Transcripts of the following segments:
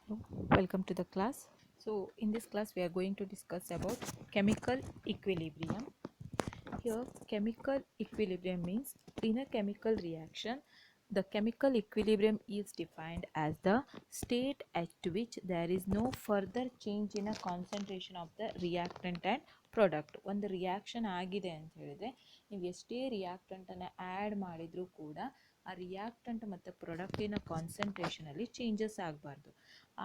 Hello, welcome to the class. So in this class we are going to discuss about chemical equilibrium. Here chemical equilibrium means in a chemical reaction the chemical equilibrium is defined as the state at which there is no further change in a concentration of the reactant and product. ಒಂದು reaction ಆಗಿದೆ ಅಂತ ಹೇಳಿದ್ರೆ ನೀವು ಎಷ್ಟೇ ರಿಯಾಕ್ಟೆಂಟನ್ನು add ಮಾಡಿದರೂ ಕೂಡ ಆ reactant ಮತ್ತು ಪ್ರಾಡಕ್ಟಿನ ಕಾನ್ಸಂಟ್ರೇಷನಲ್ಲಿ ಚೇಂಜಸ್ ಆಗಬಾರ್ದು.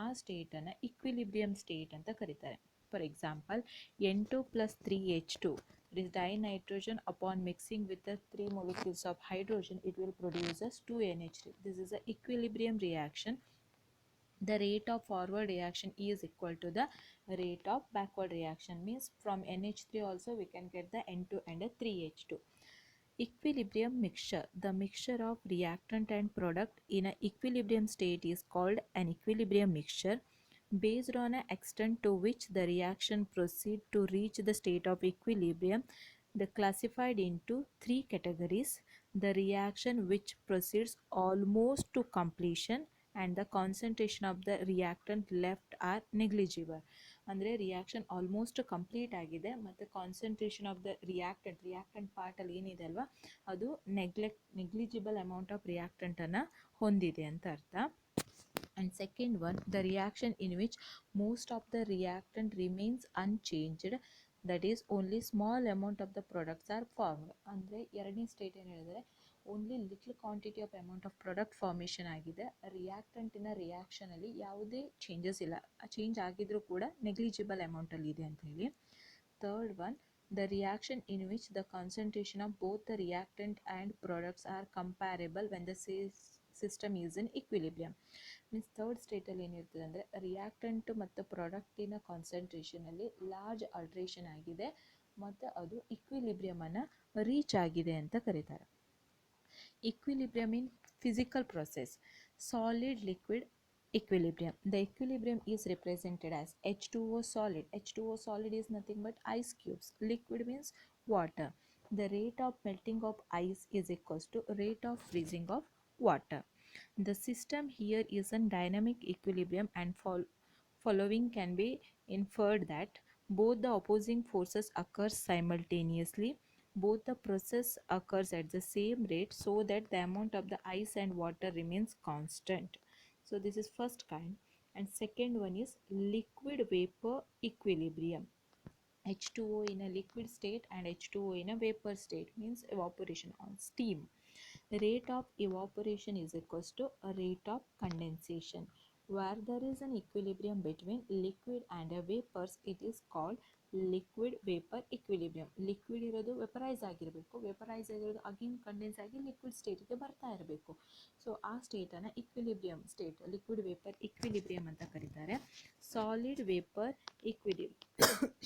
ಆ ಸ್ಟೇಟನ್ನು ಇಕ್ವಿಲಿಬ್ರಿಯಂ ಸ್ಟೇಟ್ ಅಂತ ಕರೀತಾರೆ. For example N2 plus 3H2, it is dinitrogen. Upon mixing with the 3 molecules of hydrogen, it will produce as 2NH3. This is an equilibrium reaction. The rate of forward reaction is equal to the rate of backward reaction, means from NH3 also we can get the N2 and a 3H2. Equilibrium mixture. The mixture of reactant and product in an equilibrium state is called an equilibrium mixture. Based on an extent to which the reaction proceeds to reach the state of equilibrium, they classified into three categories: the reaction which proceeds almost to completion, and the concentration of the reactant left are negligible. ಅಂದರೆ reaction almost complete ಆಗಿದೆ ಮತ್ತು concentration of the reactant ಪಾರ್ಟಲ್ಲಿ ಏನಿದೆ ಅಲ್ವಾ ಅದು negligible amount of ರಿಯಾಕ್ಟೆಂಟನ್ನು ಹೊಂದಿದೆ ಅಂತ ಅರ್ಥ. And second one, the reaction in which most of the reactant remains unchanged, that is only small amount of the products are formed. ಅಂದರೆ ಎರಡನೇ ಸ್ಟೇಟ್ ಏನು ಹೇಳಿದರೆ only little quantity of amount of product formation ಆಗಿದೆ, ರಿಯಾಕ್ಟೆಂಟಿನ ರಿಯಾಕ್ಷನಲ್ಲಿ ಯಾವುದೇ changes ಇಲ್ಲ, change ಆಗಿದ್ರೂ ಕೂಡ negligible ಅಮೌಂಟಲ್ಲಿ ಇದೆ ಅಂತ ಹೇಳಿ. Third one, the reaction in which the concentration of both the reactant and products are comparable when the system is in equilibrium. Means third ಸ್ಟೇಟಲ್ಲಿ ಏನಿರ್ತದೆ ಅಂದರೆ ರಿಯಾಕ್ಟೆಂಟ್ ಮತ್ತು ಪ್ರಾಡಕ್ಟಿನ ಕಾನ್ಸಂಟ್ರೇಷನಲ್ಲಿ ಲಾರ್ಜ್ ಆಲ್ಟ್ರೇಷನ್ ಆಗಿದೆ ಮತ್ತು ಅದು ಇಕ್ವಿಲಿಬ್ರಿಯಮನ್ನು ರೀಚ್ ಆಗಿದೆ ಅಂತ ಕರೀತಾರೆ. Equilibrium in physical process. Solid liquid equilibrium. The equilibrium is represented as H2O solid. H2O solid is nothing but ice cubes. Liquid means water. The rate of melting of ice is equals to rate of freezing of water. The system here is in dynamic equilibrium, and following can be inferred that both the opposing forces occur simultaneously. Both the process occurs at the same rate so that the amount of the ice and water remains constant. So this is first kind. And second one is liquid vapor equilibrium. H2O in a liquid state and H2O in a vapor state, means evaporation on steam. Rate of evaporation is equals to a rate of condensation. Where there is an equilibrium between liquid and a vapors, it is called liquid vapor equilibrium. Liquid ಇರೋದು vaporise ಆಗಿರಬೇಕು, vaporise ಆಗಿರೋದು again condense ಆಗಿ liquid ಸ್ಟೇಟಿಗೆ ಬರ್ತಾ ಇರಬೇಕು. So ಆ ಸ್ಟೇಟನ್ನು equilibrium state, liquid vapour equilibrium ಅಂತ ಕರೀತಾರೆ. Solid vapour equilibrium.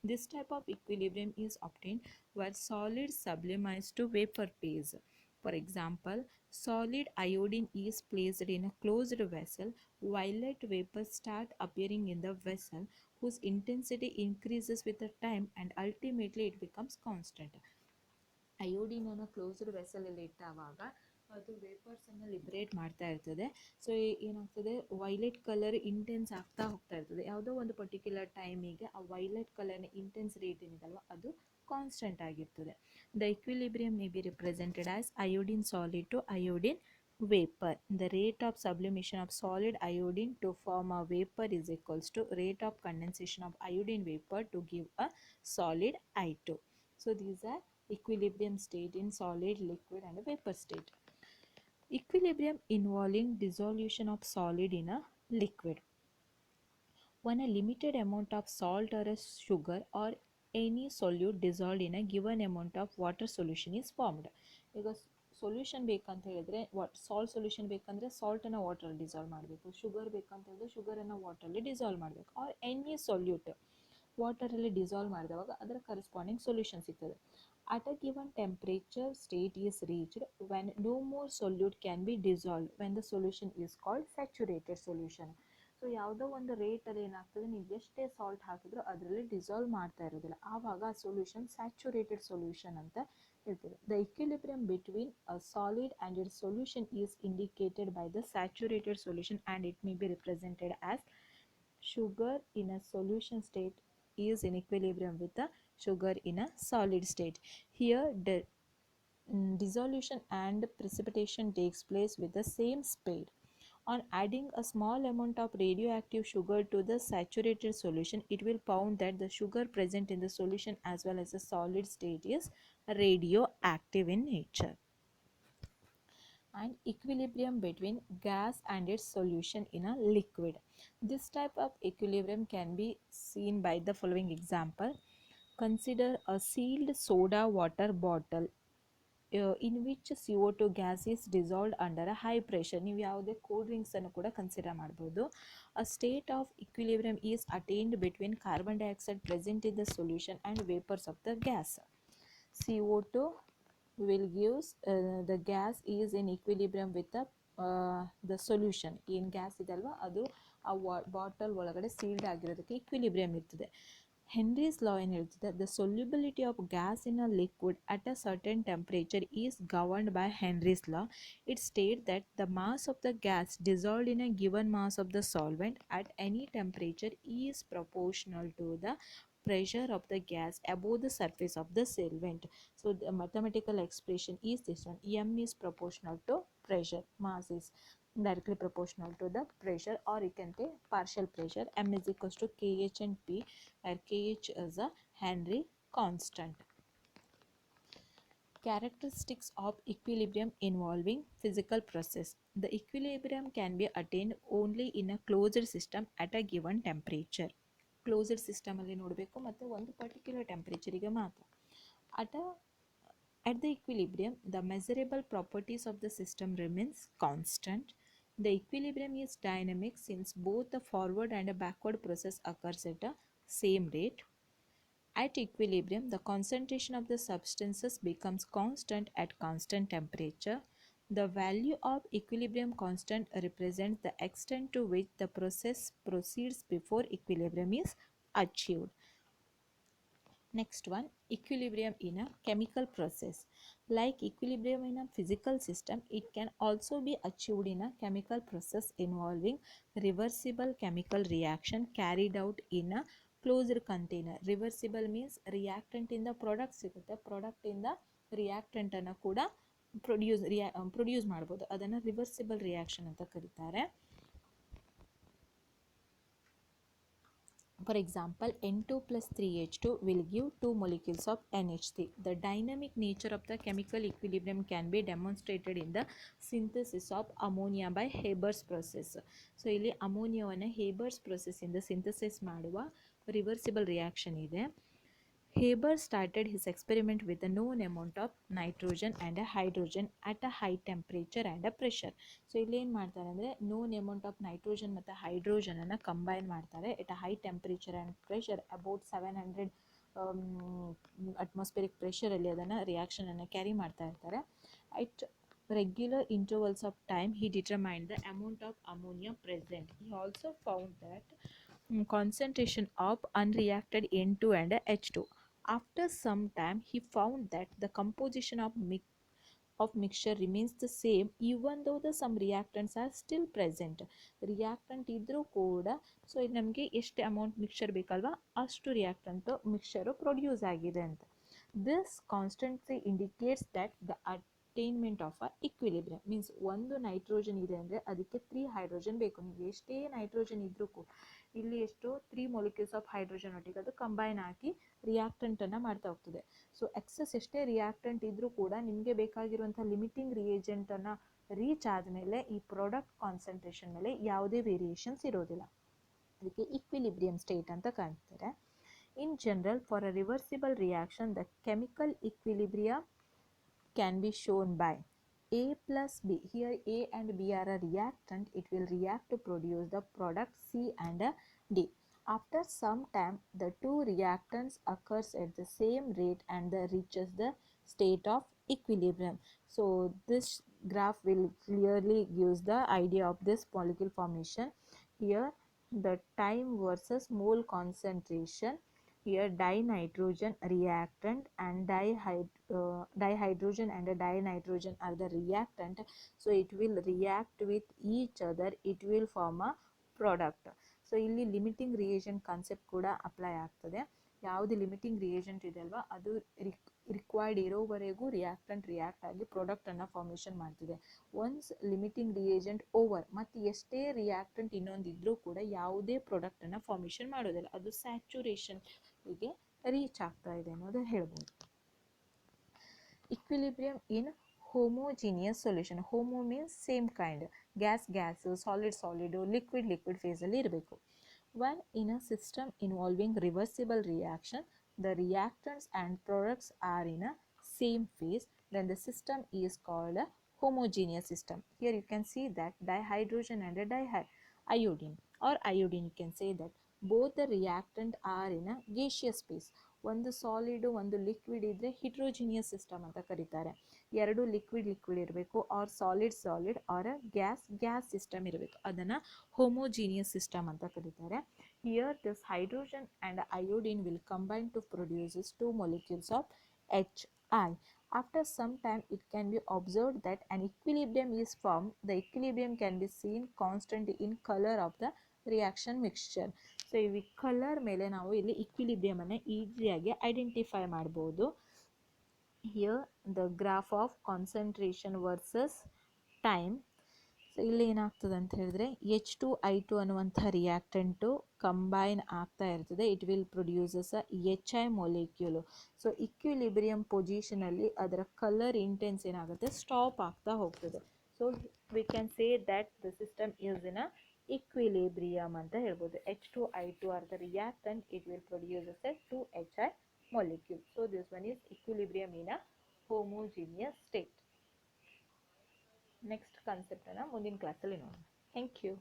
This type of equilibrium is obtained where solid sublimates to vapor phase. For example, solid iodine is placed in a closed vessel. Violet vapors start appearing in the vessel, whose intensity increases with the time and ultimately it becomes constant. ಅಯೋಡಿನನ್ನು closed ವೆಸಲಲ್ಲಿ ಇಟ್ಟಾಗ ಅದು ವೇಪರ್ಸನ್ನು liberate ಮಾಡ್ತಾ ಇರ್ತದೆ. So ಏನಾಗ್ತದೆ, violet colour intense ಆಗ್ತಾ ಹೋಗ್ತಾ ಇರ್ತದೆ. ಯಾವುದೋ ಒಂದು ಪರ್ಟಿಕ್ಯುಲರ್ ಟೈಮಿಗೆ ಆ ವೈಲೆಟ್ ಕಲರ್ನ ಇಂಟೆನ್ಸ್ ರೇಟ್ ಏನಿದಲ್ವ ಅದು ಕಾನ್ಸ್ಟೆಂಟ್ ಆಗಿರ್ತದೆ. The equilibrium may be represented as iodine solid to iodine vapor. The rate of sublimation of solid iodine to form a vapor is equals to rate of condensation of iodine vapor to give a solid I2. So these are equilibrium state in solid, liquid and a vapor state. Equilibrium involving dissolution of solid in a liquid. When a limited amount of salt or a sugar or any solute dissolved in a given amount of water solution is formed. ಈಗ solution ಬೇಕಂತ ಹೇಳಿದ್ರೆ salt solution ಬೇಕಂದರೆ ಸಾಲ್ಟನ್ನು water dissolve ಮಾಡಬೇಕು, sugar ಬೇಕಂತ ಹೇಳಿದ್ರೆ ಶುಗರನ್ನು ವಾಟರಲ್ಲಿ dissolve ಮಾಡಬೇಕು, R any solute ವಾಟರಲ್ಲಿ dissolve ಮಾಡಿದವಾಗ ಅದರ corresponding solution ಸಿಗ್ತದೆ. At a given temperature, state is reached when no more solute can be dissolved, when the solution is called saturated solution. So ಯಾವುದೋ ಒಂದು ರೇಟಲ್ಲಿ ಏನಾಗ್ತದೆ, ನೀವು ಎಷ್ಟೇ ಸಾಲ್ಟ್ ಹಾಕಿದ್ರೂ ಅದರಲ್ಲಿ ಡಿಸಾಲ್ವ್ ಮಾಡ್ತಾ ಇರೋದಿಲ್ಲ, ಆವಾಗ ಆ ಸೊಲ್ಯೂಷನ್ ಸ್ಯಾಚುರೇಟೆಡ್ ಸೊಲ್ಯೂಷನ್ ಅಂತ ಹೇಳ್ತೇವೆ. The equilibrium between a solid and its solution is indicated by the saturated solution, and it may be represented as sugar in a solution state is in equilibrium with the sugar in a solid state. Here the dissolution and precipitation takes place with the same speed. On adding a small amount of radioactive sugar to the saturated solution, it will found that the sugar present in the solution as well as the solid state is radioactive in nature. And equilibrium between gas and its solution in a liquid. This type of equilibrium can be seen by the following example. Consider a sealed soda water bottle in which CO2 gas is dissolved under a high pressure. ನೀವು ಯಾವುದೇ cold drinks ಅನ್ನು ಕೂಡ consider ಮಾಡ್ಬೋದು. A state of equilibrium is attained between carbon dioxide present in the solution and vapors of the gas. CO2 will gives the gas is in equilibrium with the solution. ಏನು gas ಇದಲ್ವಾ ಅದು ಆ bottle ಒಳಗಡೆ sealed ಆಗಿರೋದಕ್ಕೆ equilibrium ಇರ್ತದೆ. Henry's law ಏನು ಹೇಳ್ತಿದೆ, the solubility of gas in a liquid at a certain temperature is governed by Henry's law. It states that the mass of the gas dissolved in a given mass of the solvent at any temperature is proportional to the pressure of the gas above the surface of the solvent. So the mathematical expression is this one. M is proportional to pressure. Mass is directly proportional to the pressure, or you can take partial pressure. M is equals to Kh and P, where Kh is a Henry constant. Characteristics of equilibrium involving physical process. The equilibrium can be attained only in a closed system at a given temperature. Closed ಸಿಸ್ಟಮಲ್ಲಿ ನೋಡಬೇಕು ಮತ್ತು ಒಂದು particular ಟೆಂಪ್ರೇಚರಿಗೆ ಮಾತ್ರ. At the equilibrium, the measurable properties of the system remains constant. The equilibrium is dynamic since both the forward and a backward process occurs at a same rate. At equilibrium, the concentration of the substances becomes constant at constant temperature. The value of equilibrium constant represents the extent to which the process proceeds before equilibrium is achieved. Next one, equilibrium in a chemical process. Like equilibrium in a physical system, it can also be achieved in a chemical process involving reversible chemical reaction carried out in a closed container. Reversible means reactant in the product ಸಿಗುತ್ತೆ, product ಇಂದ reactant ಅನ್ನು ಕೂಡ produce ಮಾಡ್ಬೋದು, ಅದನ್ನು reversible reaction ಅಂತ ಕರೀತಾರೆ. For example, N2 plus 3H2 will give 2 molecules of NH3. The dynamic nature of the chemical equilibrium can be demonstrated in the synthesis of ammonia by Haber's process. So, ಇಲ್ಲಿ ಅಮೋನಿಯಾವನ್ನು Haber's process ಇಂದ synthesis ಮಾಡುವ reversible reaction ಇದೆ. Haber started his experiment with a known amount of nitrogen and a hydrogen at a high temperature and a pressure. So ಇಲ್ಲಿ ಏನು ಮಾಡ್ತಾರೆ ಅಂದರೆ known amount of nitrogen ಮತ್ತು ಹೈಡ್ರೋಜನನ್ನು ಕಂಬೈನ್ ಮಾಡ್ತಾರೆ at a high temperature and pressure about 700 atmospheric ಪ್ರೆಷರಲ್ಲಿ ಅದನ್ನು ರಿಯಾಕ್ಷನನ್ನು ಕ್ಯಾರಿ ಮಾಡ್ತಾ ಇರ್ತಾರೆ. At regular intervals of time, he determined the amount of ammonia present. He also found that concentration of unreacted N2 and H2. After some time, he found that the composition of mixture remains the same even though the some reactants are still present. Reactant ಇದ್ದರೂ ಕೂಡ so ಇದು ನಮಗೆ ಎಷ್ಟು amount mixture ಬೇಕಲ್ವಾ ಅಷ್ಟು reactant mixture produce ಆಗಿದೆ ಅಂತ. This constituency indicates that the attainment of a equilibrium means ಒಂದು ನೈಟ್ರೋಜನ್ ಇದೆ ಅಂದರೆ ಅದಕ್ಕೆ 3 ಹೈಡ್ರೋಜನ್ ಬೇಕು. ನೀವು ಎಷ್ಟೇ ನೈಟ್ರೋಜನ್ ಇದ್ದರೂ ಕೂಡ ಇಲ್ಲಿ ಎಷ್ಟು 3 molecules ಆಫ್ ಹೈಡ್ರೋಜನ್ ಒಟ್ಟಿಗೆ ಅದು ಕಂಬೈನ್ ಆಗಿ ರಿಯಾಕ್ಟೆಂಟನ್ನು ಮಾಡ್ತಾ ಹೋಗ್ತದೆ. ಸೊ ಎಕ್ಸಸ್ ಎಷ್ಟೇ ರಿಯಾಕ್ಟೆಂಟ್ ಇದ್ದರೂ ಕೂಡ ನಿಮಗೆ ಬೇಕಾಗಿರುವಂಥ ಲಿಮಿಟಿಂಗ್ ರಿಯೇಜೆಂಟನ್ನು ರೀಚ್ ಆದಮೇಲೆ ಈ ಪ್ರಾಡಕ್ಟ್ ಕಾನ್ಸಂಟ್ರೇಷನ್ ಮೇಲೆ ಯಾವುದೇ ವೇರಿಯೇಷನ್ಸ್ ಇರೋದಿಲ್ಲ. ಅದಕ್ಕೆ ಈಕ್ವಿಲಿಬ್ರಿಯಂ ಸ್ಟೇಟ್ ಅಂತ ಕಾಣ್ತಾರೆ. In general, for a reversible reaction, the chemical equilibrium can be shown by A plus B. Here A and B are a reactant. It will react to produce the product C and D. After some time, the two reactants occurs at the same rate and reaches the state of equilibrium. So this graph will clearly gives the idea of this molecule formation. Here the time versus mole concentration here dinitrogen reactant and dihydrogen and a dinitrogen are the reactant, so it will react with each other, it will form a product. So ಇಲ್ಲಿ limiting reagent concept ಕೂಡ apply ಆಗ್ತದೆ. ಯಾವುದು limiting reagent ಇದೆ ಅಲ್ವಾ ಅದು required ಇರೋವರೆಗೂ reactant react ಆಗಿ ಪ್ರಾಡಕ್ಟನ್ನು ಫಾರ್ಮೇಷನ್ ಮಾಡ್ತಿದೆ. ಒನ್ಸ್ ಲಿಮಿಟಿಂಗ್ ರಿಯೇಜೆಂಟ್ ಓವರ್ ಮತ್ತು ಎಷ್ಟೇ ರಿಯಾಕ್ಟೆಂಟ್ ಇನ್ನೊಂದಿದ್ರೂ ಕೂಡ ಯಾವುದೇ ಪ್ರಾಡಕ್ಟನ್ನು ಫಾರ್ಮೇಷನ್ ಮಾಡೋದಿಲ್ಲ, ಅದು ಸ್ಯಾಚುರೇಷನ್ಗೆ ರೀಚ್ ಆಗ್ತಾ ಇದೆ ಅನ್ನೋದು ಹೇಳ್ಬೋದು. Equilibrium in homogeneous solution. Homo means same kind, gas solid liquid phase ಅಲ್ಲಿ ಇರಬೇಕು. When in a system involving reversible reaction, the reactants and products are in a same phase, then the system is called a homogeneous system. Here you can see that dihydrogen and a iodine, or iodine you can say that both the reactant are in a gaseous phase. ಒಂದು solid ಒಂದು liquid ಇದ್ದರೆ heterogeneous system ಅಂತ ಕರೀತಾರೆ. ಎರಡು liquid ಇರಬೇಕು, or solid or gas system ಇರಬೇಕು, ಅದನ್ನು homogeneous system ಅಂತ ಕರೀತಾರೆ. Here this hydrogen and iodine will combine to produces 2 molecules of HI. After some time it can be observed that an equilibrium is formed. The equilibrium can be seen constant in color of the reaction mixture. So ಈ colour ಮೇಲೆ ನಾವು ಇಲ್ಲಿ ಇಕ್ವಿಲಿಬ್ರಿಯಮನ್ನು ಈಸಿಯಾಗಿ identify ಮಾಡ್ಬೋದು. Here the graph of concentration versus time. So ಇಲ್ಲಿ ಏನಾಗ್ತದೆ ಅಂತ ಹೇಳಿದ್ರೆ H2I2 ಅನ್ನುವಂಥ ರಿಯಾಕ್ಟೆಂಟು ಕಂಬೈನ್ ಆಗ್ತಾ ಇರ್ತದೆ, it will produces HI molecule. So equilibrium ಪೊಸಿಷನಲ್ಲಿ ಅದರ ಕಲರ್ ಇಂಟೆನ್ಸ್ ಏನಾಗುತ್ತೆ ಸ್ಟಾಪ್ ಆಗ್ತಾ ಹೋಗ್ತದೆ. So we can say that the system is in a equilibrium ಅಂತ ಹೇಳ್ಬೋದು. H2I2 are the reactant, it will produce a 2HI molecule. So this one is equilibrium in a homogeneous state. Next ಕಾನ್ಸೆಪ್ಟನ್ನು ಮುಂದಿನ ಕ್ಲಾಸಲ್ಲಿ ನೋಡೋಣ. Thank you.